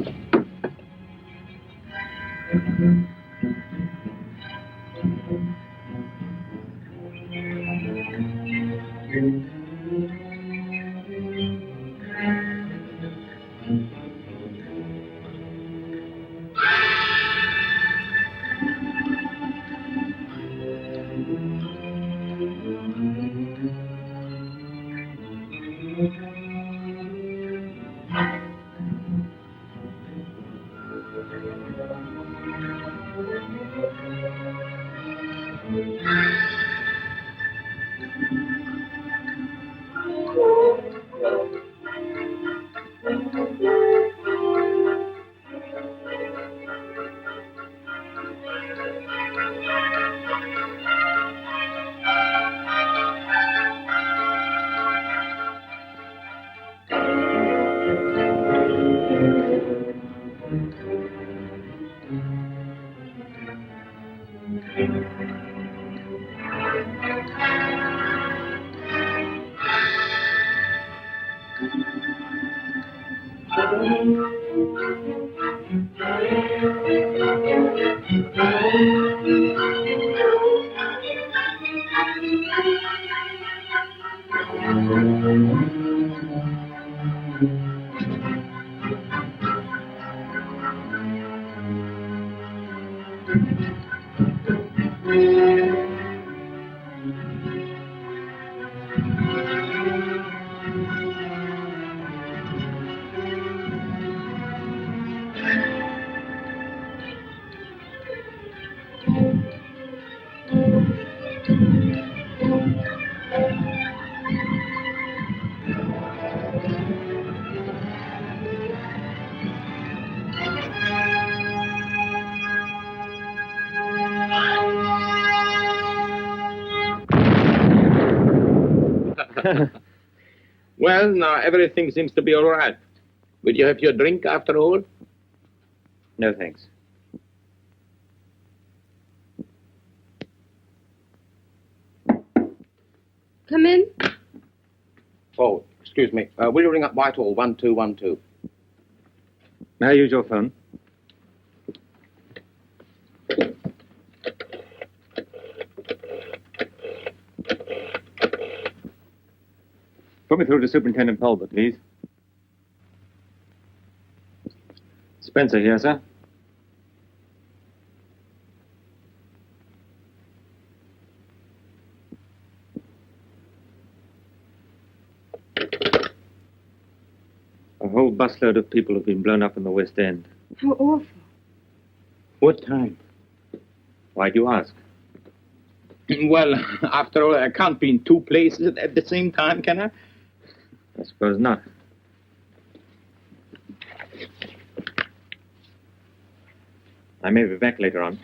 Well, now everything seems to be all right. Would you have your drink after all? No, thanks. Come in. Oh, excuse me. Will you ring up Whitehall 1212? May I use your phone? Put me through to Superintendent Pulver, please. Spencer here, sir. A whole busload of people have been blown up in the West End. How awful. What time? Why do you ask? Well, after all, I can't be in two places at the same time, can I? I suppose not. I may be back later on.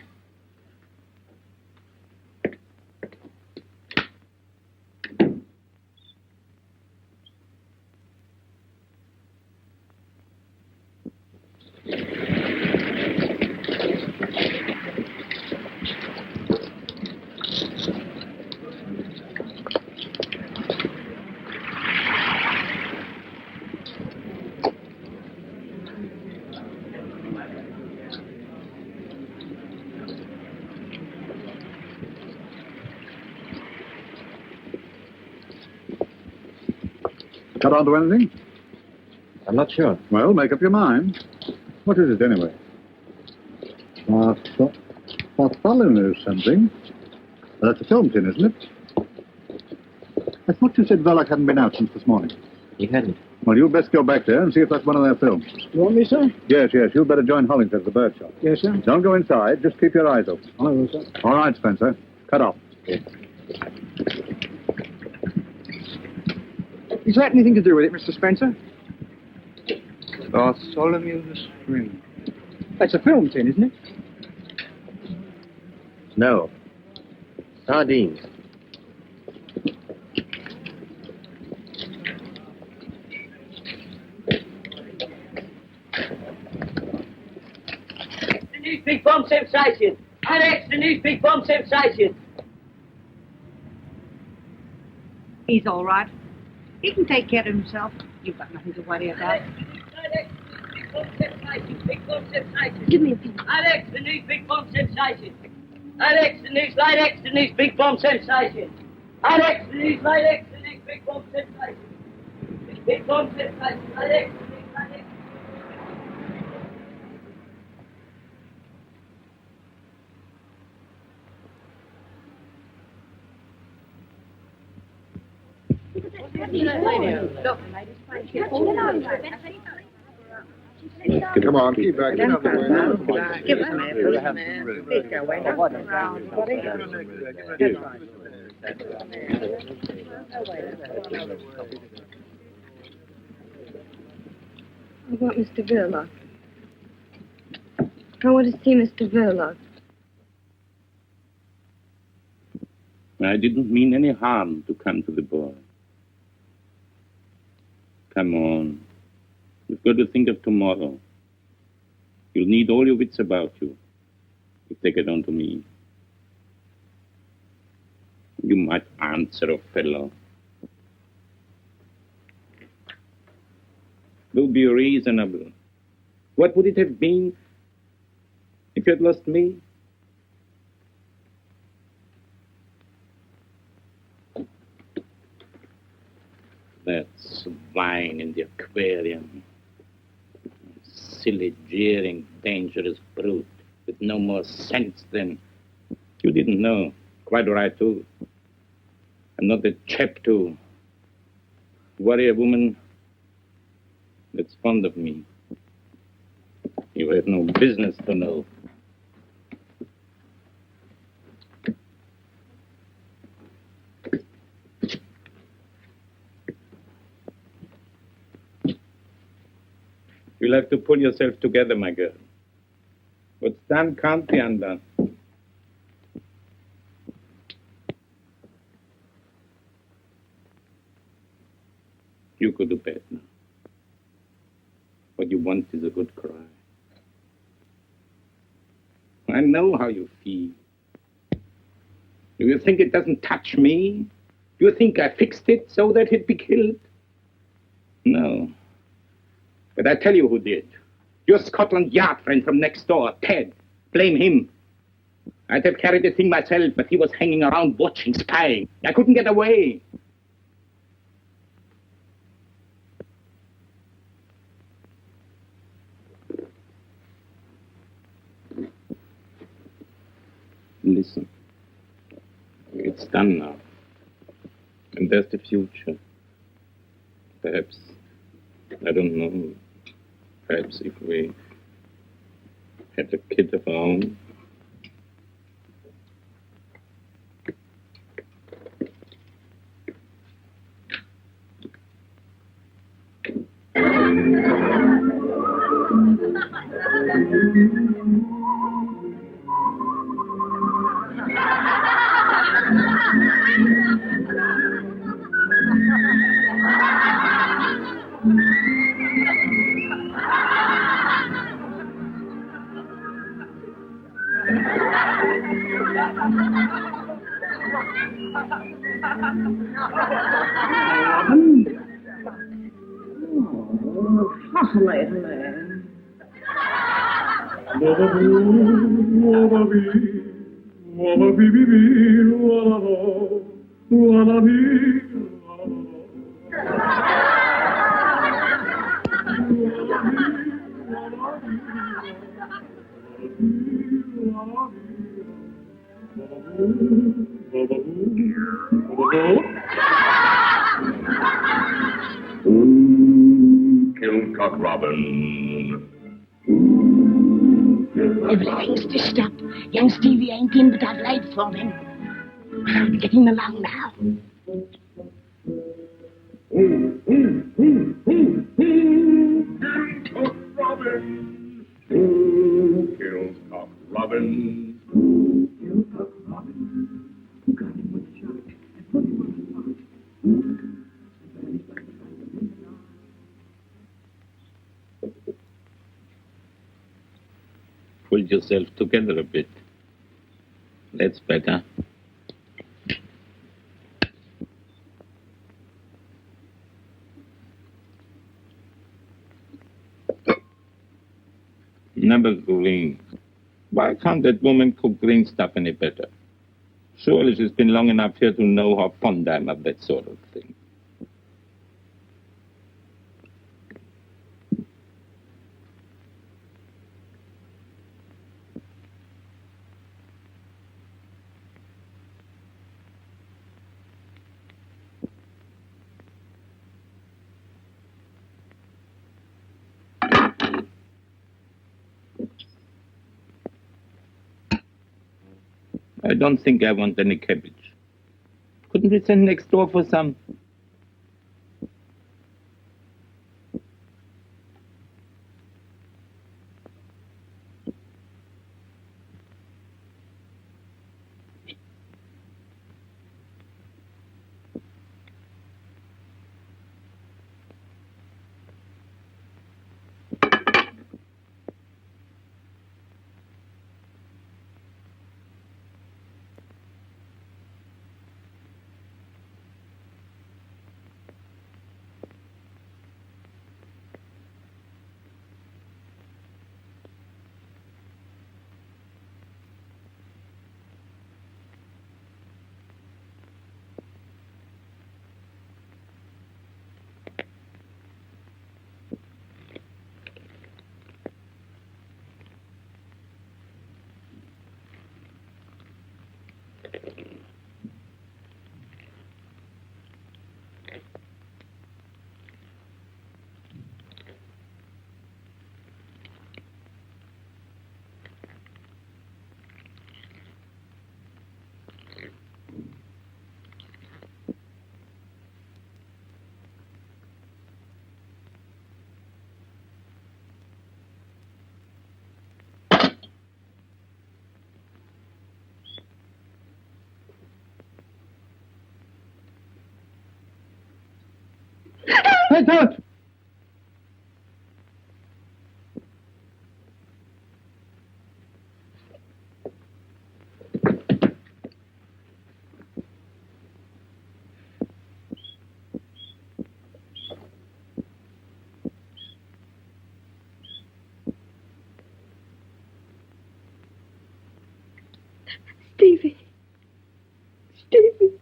Got on to anything? I'm not sure. Well, make up your mind. What is it, anyway? Bartholomew something. That's a film tin, isn't it? I thought you said Verloc hadn't been out since this morning. He hadn't. Well, you'd best go back there and see if that's one of their films. You want me, sir? Yes, yes. You'd better join Hollington at the bird shop. Yes, sir. Don't go inside. Just keep your eyes open. I will, sir. All right, Spencer. Cut off. Is that anything to do with it, Mr. Spencer? Bartholomew the Spring. That's a film tin, isn't it? No. Sardines. The news big bomb sensation. Alex, the news big bomb sensation. He's all right. He can take care of himself. You've got nothing to worry about. Alex, big bomb sensation. Big bomb sensation. Give me a pen. Alex, the news big bomb sensation. Alex, the news light X, the news big bomb sensation. Alex, the news light X, the news big bomb sensation. Big bomb sensation. Alex, the news light X. Come on, keep back. Get out of the way. Give us a minute. Please go away. Don't look around. I want Mr. Verloc. I want to see Mr. Verloc. I didn't mean any harm to come to the boy. Come on. You've got to think of tomorrow. You'll need all your wits about you if they get on to me. You might answer a fellow. Will be reasonable. What would it have been if you had lost me? That swine in the aquarium. Silly, jeering, dangerous brute with no more sense than... You didn't know. Quite right, too. I'm not the chap to worry a woman that's fond of me. You have no business to know. You'll have to pull yourself together, my girl. What's done can't be undone. You could do better. What you want is a good cry. I know how you feel. Do you think it doesn't touch me? Do you think I fixed it so that he'd be killed? No. But I tell you who did. Your Scotland Yard friend from next door, Ted. Blame him. I'd have carried the thing myself, but he was hanging around watching, spying. I couldn't get away. Listen. It's done now. And there's the future. Perhaps, I don't know, perhaps if we had a kid of our own. Cock Robin. Everything's stitched up. Young Stevie ain't in, but I've laid for him. I'm getting along now. Cock Robin. Who kills Cock Robin? Who kills Cock Robin? Who got him with a shot and put him on the spot? Pull yourself together a bit. That's better. Never green. Why can't that woman cook green stuff any better? Surely she's been long enough here to know how fond I am of that sort of thing. I don't think I want any cabbage. Couldn't we send next door for some? Hey, don't! Stevie. Stevie.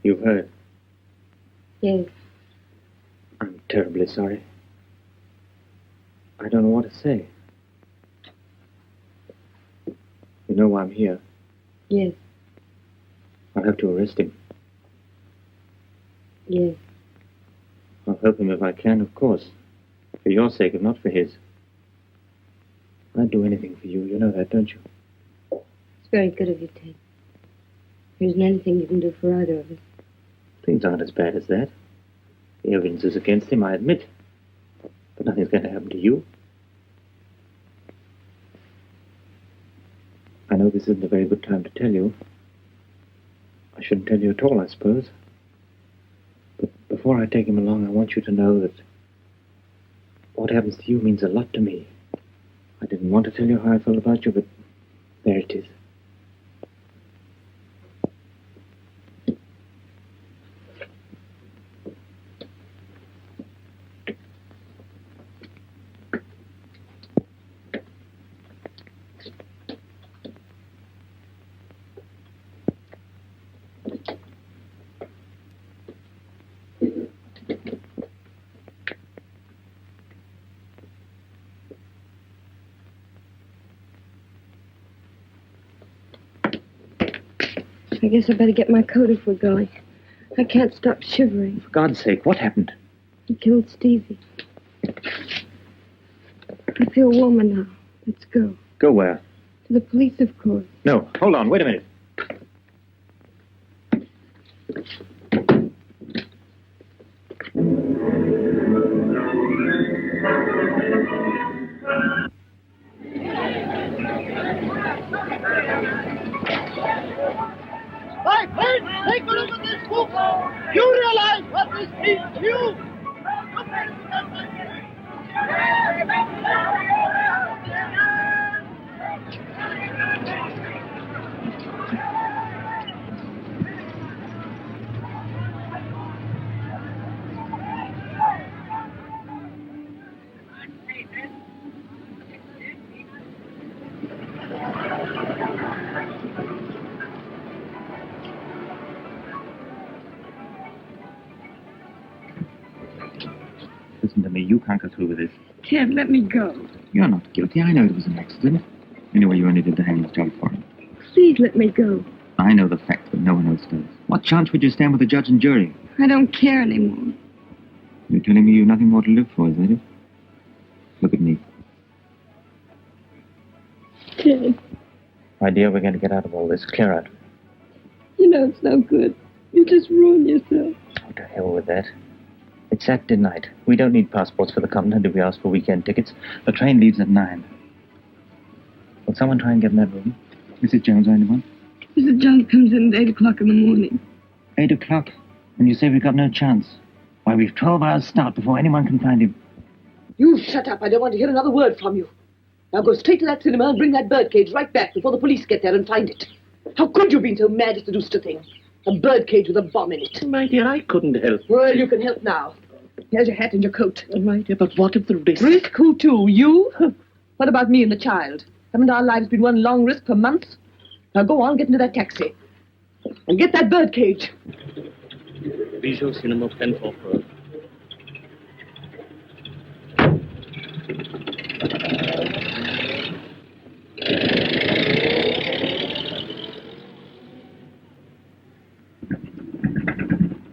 You've heard. Yes. I'm terribly sorry. I don't know what to say. You know why I'm here. Yes. I'll have to arrest him. Yes. I'll help him if I can, of course. For your sake, if not for his. I'd do anything for you. You know that, don't you? It's very good of you, Ted. There isn't anything you can do for either of us. Things aren't as bad as that. The evidence is against him, I admit. But nothing's going to happen to you. I know this isn't a very good time to tell you. I shouldn't tell you at all, I suppose. But before Before I take him along, I want you to know that what happens to you means a lot to me. I didn't want to tell you how I felt about you, but there it is. I guess I better get my coat if we're going. I can't stop shivering. For God's sake, what happened? He killed Stevie. I feel warmer now. Let's go. Go where? To the police, of course. No, hold on, wait a minute. My friend, take a look at this book. You realize what this means to you? Listen to me, you can't go through with this. Ted, let me go. You're not guilty. I know it was an accident. Anyway, you only did the hangman's job for him. Please let me go. I know the facts, but no one else does. What chance would you stand with the judge and jury? I don't care anymore. You're telling me you've nothing more to live for, is that it? Look at me. Ted, My dear, we're going to get out of all this. Clear out. you know it's no good. You just ruin yourself. Oh, to hell with that. It's Saturday night. We don't need passports for the continent if we ask for weekend tickets. The train leaves at 9. Will someone try and get in that room? Mrs. Jones or anyone? Mrs. Jones comes in at 8 o'clock in the morning. 8 o'clock? And you say we've got no chance? Why, we've 12 hours start before anyone can find him. You shut up. I don't want to hear another word from you. Now go straight to that cinema and bring that birdcage right back before the police get there and find it. How could you have been so mad as to do such a thing? A birdcage with a bomb in it. My dear, I couldn't help. Well, you can help now. Here's your hat and your coat. My dear, but what if the risk... Risk? Who to? You? What about me and the child? Haven't our lives been one long risk for months? Now go on, get into that taxi. And get that birdcage. Bijou Cinema, Penforth Road.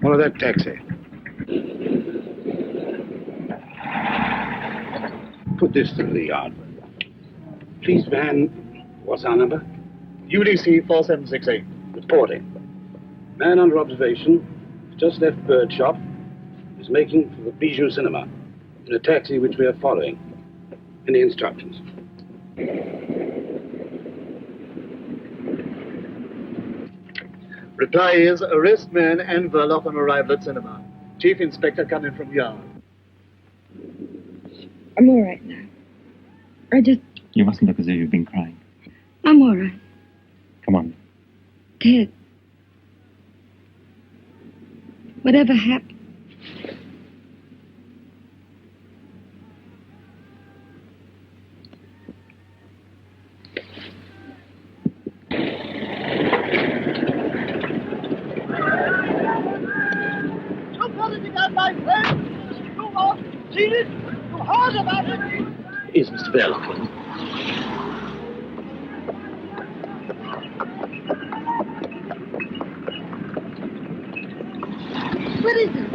Follow that taxi. Put this through the yard. Please, van. What's our number? UDC 4768. Reporting. Man under observation, just left bird shop, is making for the Bijou Cinema in a taxi which we are following. Any instructions? Reply is arrest man and Verloc on arrival at cinema. Chief Inspector coming from yard. I'm all right now. You mustn't look as if you've been crying. I'm all right. Come on. Ted. Whatever happened? My friend, you are seen it, you heard about it. Is Mr. Verloc in? What is it?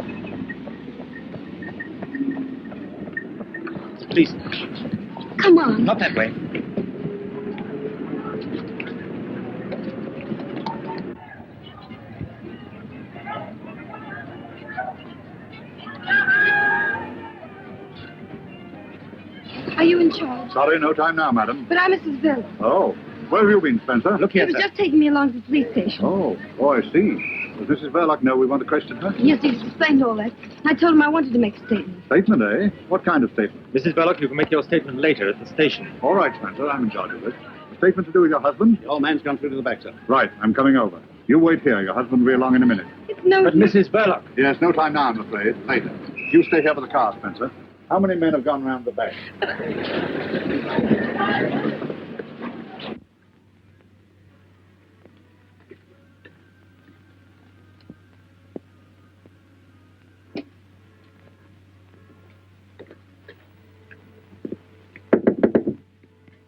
Please. Come on. Not that way. Are you in charge? Sorry, no time now, madam. But I'm Mrs. Villa. Oh, where have you been, Spencer? Look He here, was sir. just taking me along to the police station. Oh, I see. Does Mrs. Verloc know we want to question her? Yes, he's explained all that. I told him I wanted to make a statement. Statement, eh? What kind of statement? Mrs. Verloc, you can make your statement later at the station. All right, Spencer, I'm in charge of this. A statement to do with your husband? The old man's gone through to the back, sir. Right, I'm coming over. You wait here. Your husband will be along in a minute. It's no... But Mrs. Verloc... Yes, no time now, I'm afraid. Later. You stay here with the car, Spencer. How many men have gone round the back?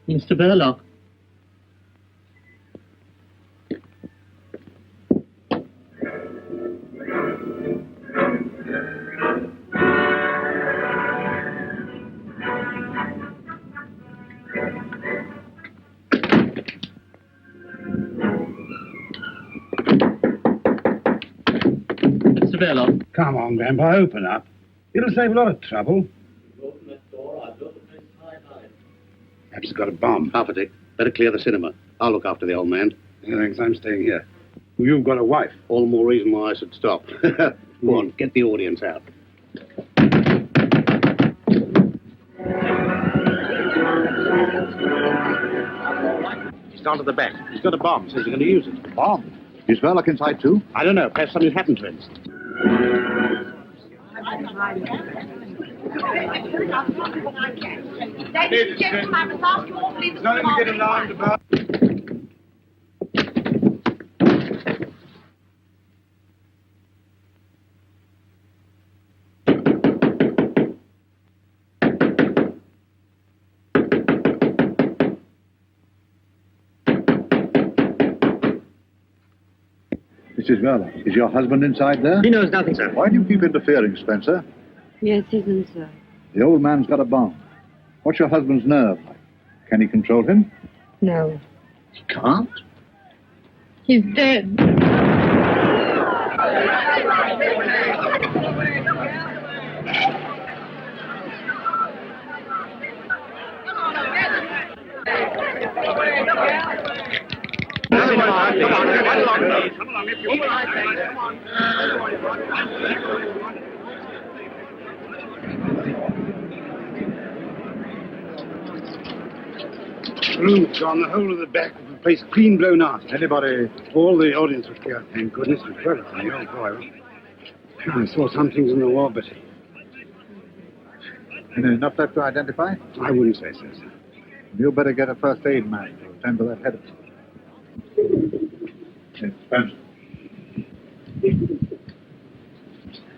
Mr. Verloc. Mr. Verloc. Come on, Grandpa, open up. It'll save a lot of trouble. Perhaps he's got a bomb. Half a tick. Better clear the cinema. I'll look after the old man. He thinks I'm staying here. You've got a wife. All the more reason why I should stop. Go on, get the audience out. He's gone to the back. He's got a bomb. Says he's going to use it. Bomb? Is Verloc inside, too? I don't know. Perhaps something happened to him. Ladies and gentlemen, I must ask you all to leave the nothing to get alarmed about. Mrs. Verloc, is your husband inside there? He knows nothing, sir. Why do you keep interfering, Spencer? Yes, he's inside. The old man's got a bomb. What's your husband's nerve like? Can he control him? No. He can't? He's dead. Room's gone. The whole of the back of the place clean blown out. Anybody? All the audience was cleared. Thank goodness for Trevor and the old boy. I saw some things in the wall, but Enough left to identify? I wouldn't say so, sir. You better get a first aid man to attend to that head. Hey, Spencer.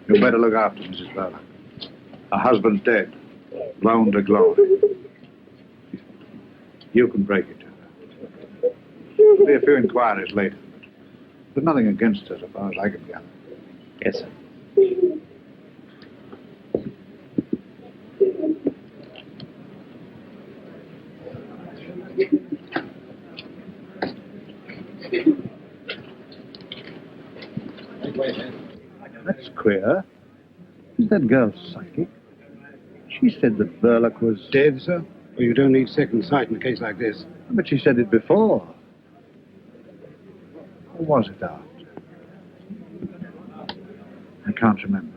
You better look after Mrs. Verloc. Her husband's dead. Blown to glory. You can break it to her. There'll be a few inquiries later. There's nothing against her so far as I can gather. Yes, sir. That's queer. Is that girl psychic? She said that Verloc was dead, sir? Well, you don't need second sight in a case like this. But she said it before. Or was it after? I can't remember.